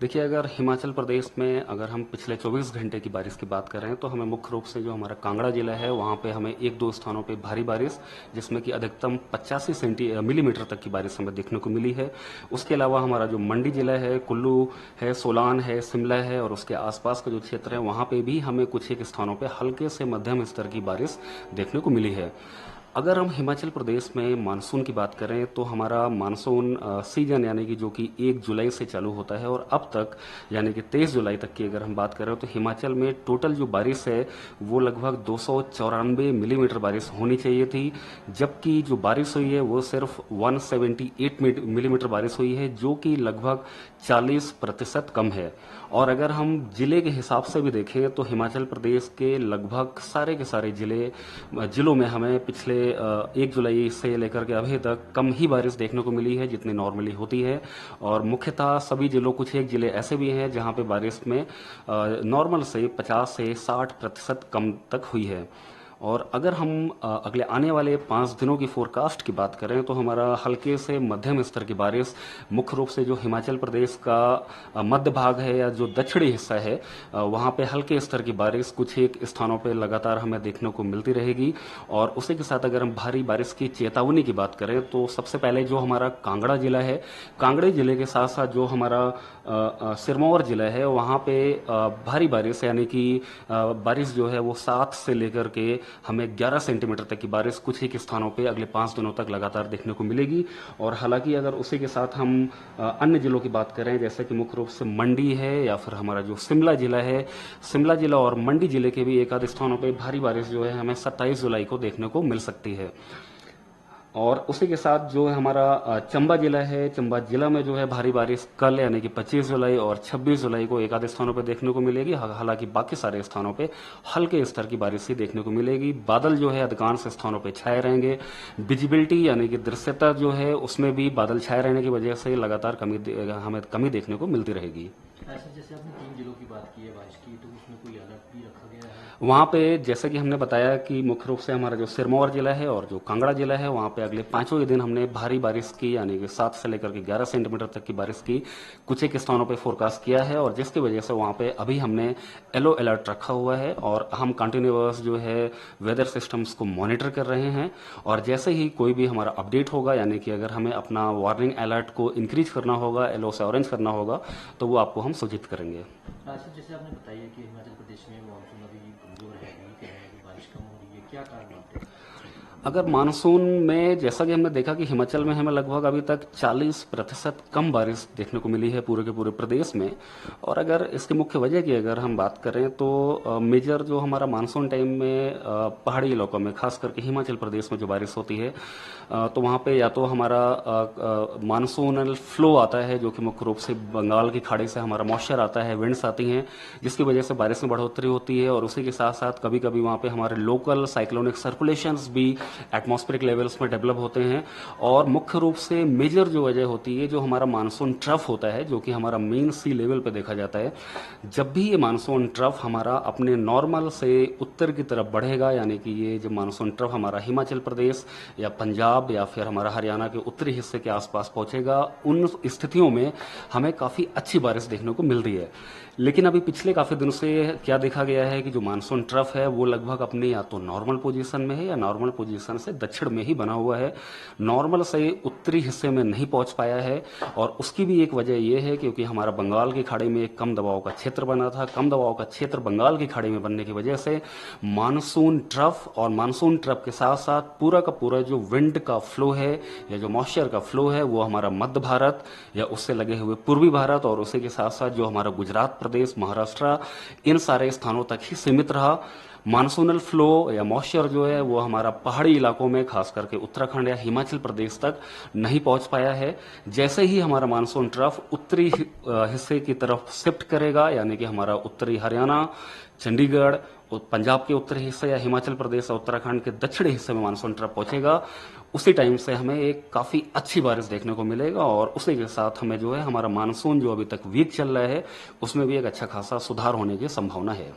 देखिए, अगर हिमाचल प्रदेश में अगर हम पिछले 24 घंटे की बारिश की बात करें तो हमें मुख्य रूप से जो हमारा कांगड़ा जिला है वहाँ पे हमें एक दो स्थानों पे भारी बारिश, जिसमें कि अधिकतम 85 मिलीमीटर तक की बारिश हमें देखने को मिली है। उसके अलावा हमारा जो मंडी जिला है, कुल्लू है, सोलान है, शिमला है और उसके आसपास का जो क्षेत्र है वहाँ पे भी हमें कुछ एक स्थानों पे हल्के से मध्यम स्तर की बारिश देखने को मिली है। अगर हम हिमाचल प्रदेश में मानसून की बात करें तो हमारा मानसून सीजन यानी कि जो कि 1 जुलाई से चालू होता है और अब तक यानी कि 23 जुलाई तक की अगर हम बात करें तो हिमाचल में टोटल जो बारिश है वो लगभग 294 मिलीमीटर बारिश होनी चाहिए थी, जबकि जो बारिश हुई है वो सिर्फ 178 मिलीमीटर बारिश हुई है, जो कि लगभग 40% कम है। और अगर हम जिले के हिसाब से भी देखें तो हिमाचल प्रदेश के लगभग सारे के सारे जिलों में हमें पिछले 1 जुलाई से लेकर के अभी तक कम ही बारिश देखने को मिली है जितनी नॉर्मली होती है। और मुख्यतः सभी जिलों, कुछ एक जिले ऐसे भी हैं जहां पे बारिश में नॉर्मल से 50 से 60% कम तक हुई है। और अगर हम अगले आने वाले 5 दिनों की फोरकास्ट की बात करें तो हमारा हल्के से मध्यम स्तर की बारिश मुख्य रूप से जो हिमाचल प्रदेश का मध्य भाग है या जो दक्षिणी हिस्सा है वहाँ पे हल्के स्तर की बारिश कुछ एक स्थानों पे लगातार हमें देखने को मिलती रहेगी। और उसी के साथ अगर हम भारी बारिश की चेतावनी की बात करें तो सबसे पहले जो हमारा कांगड़ा जिला है, कांगड़े जिले के साथ साथ जो हमारा सिरमौर जिला है वहाँ पे भारी बारिश यानी कि बारिश जो है वो 7 से लेकर के हमें 11 सेंटीमीटर तक की बारिश कुछ ही स्थानों पे अगले 5 दिनों तक लगातार देखने को मिलेगी। और हालांकि अगर उसी के साथ हम अन्य जिलों की बात करें जैसे कि मुख्य रूप से मंडी है या फिर हमारा जो शिमला जिला है, शिमला जिला और मंडी जिले के भी एक आध स्थानों पे भारी बारिश जो है हमें 27 जुलाई को देखने को मिल सकती है। और उसी के साथ जो है हमारा चंबा जिला है, चंबा जिला में जो है भारी बारिश कल यानी कि 25 जुलाई और 26 जुलाई को एक आधे स्थानों पर देखने को मिलेगी। हालांकि बाकी सारे स्थानों पे हल्के स्तर की बारिश ही देखने को मिलेगी। बादल जो है अधिकांश स्थानों पे छाए रहेंगे। विजिबिलिटी यानी कि दृश्यता जो है उसमें भी बादल छाए रहने की वजह से लगातार हमें कमी देखने को मिलती रहेगी। ऐसे जैसे आपने 3 जिलों की बात की है बारिश की, तो उसमें कोई अलर्ट भी रखा गया है? वहाँ पे जैसे कि हमने बताया कि मुख्य रूप से हमारा जो सिरमौर जिला है और जो कांगड़ा जिला है वहाँ पे अगले 5 दिन हमने भारी बारिश की यानी कि 7 से लेकर के 11 सेंटीमीटर तक की बारिश की कुछ एक स्थानों पे फोरकास्ट किया है। और जिसकी वजह से वहाँ पे अभी हमने येलो अलर्ट रखा हुआ है और हम कंटिन्यूअस जो है वेदर सिस्टम्स को मॉनिटर कर रहे हैं। और जैसे ही कोई भी हमारा अपडेट होगा यानी कि अगर हमें अपना वार्निंग अलर्ट को इंक्रीज करना होगा, येलो से ऑरेंज करना होगा, तो वो आपको हम सूचित करेंगे। अच्छा, जैसे आपने बताया कि हिमाचल प्रदेश में मानसून अभी कमजोर है, वीक है, कि बारिश कम हो रही है, क्या कारण मानते हैं? अगर मानसून में जैसा कि हमने देखा कि हिमाचल में हमें लगभग अभी तक 40% कम बारिश देखने को मिली है पूरे के पूरे प्रदेश में। और अगर इसकी मुख्य वजह की अगर हम बात करें तो मेजर जो हमारा मानसून टाइम में पहाड़ी इलाकों में खास करके हिमाचल प्रदेश में जो बारिश होती है तो वहाँ पे या तो हमारा मानसूनल फ्लो आता है जो कि मुख्य रूप से बंगाल की खाड़ी से हमारा मॉइस्चर आता है, विंड्स आती हैं जिसकी वजह से बारिश में बढ़ोतरी होती है। और उसी के साथ साथ कभी कभी वहाँ पे हमारे लोकल साइक्लोनिक सर्कुलेशंस भी एटमॉस्फेरिक लेवल्स में डेवलप होते हैं। और मुख्य रूप से मेजर जो वजह होती है जो हमारा मानसून ट्रफ होता है जो कि हमारा मेन सी लेवल पे देखा जाता है, जब भी ये मानसून ट्रफ हमारा अपने नॉर्मल से उत्तर की तरफ बढ़ेगा यानी कि ये जो मानसून ट्रफ हमारा हिमाचल प्रदेश या पंजाब या फिर हमारा हरियाणा के उत्तरी हिस्से के आसपास पहुंचेगा, उन स्थितियों में हमें काफी अच्छी बारिश देखने को मिल रही है। लेकिन अभी पिछले काफी दिनों से क्या देखा गया है कि जो मानसून ट्रफ है वो लगभग अपने या तो नॉर्मल पोजीशन में है या नॉर्मल पोजीशन से दक्षिण में ही बना हुआ है, नॉर्मल से उत्तरी हिस्से में नहीं पहुंच पाया है। और उसकी भी एक वजह यह है क्योंकि हमारा बंगाल की खाड़ी में एक कम दबाव का क्षेत्र बना था। कम दबाव का क्षेत्र बंगाल की खाड़ी में बनने की वजह से मानसून ट्रफ और मानसून ट्रफ के साथ साथ पूरा का पूरा जो विंड का फ्लो है या जो मॉइस्चर का फ्लो है वो हमारा मध्य भारत या उससे लगे हुए पूर्वी भारत और उसी के साथ साथ जो हमारा गुजरात प्रदेश, महाराष्ट्र, इन सारे स्थानों तक ही सीमित रहा। मानसूनल फ्लो या मॉइस्चर जो है वो हमारा पहाड़ी इलाकों में खास करके उत्तराखंड या हिमाचल प्रदेश तक नहीं पहुंच पाया है। जैसे ही हमारा मानसून ट्रफ उत्तरी हिस्से की तरफ शिफ्ट करेगा यानी कि हमारा उत्तरी हरियाणा, चंडीगढ़, पंजाब के उत्तरी हिस्से या हिमाचल प्रदेश और उत्तराखंड के दक्षिणी हिस्से में मानसून ट्रफ पहुंचेगा, उसी टाइम से हमें एक काफी अच्छी बारिश देखने को मिलेगा। और उसी के साथ हमें जो है हमारा मानसून जो अभी तक वीक चल रहा है उसमें भी एक अच्छा खासा सुधार होने की संभावना है।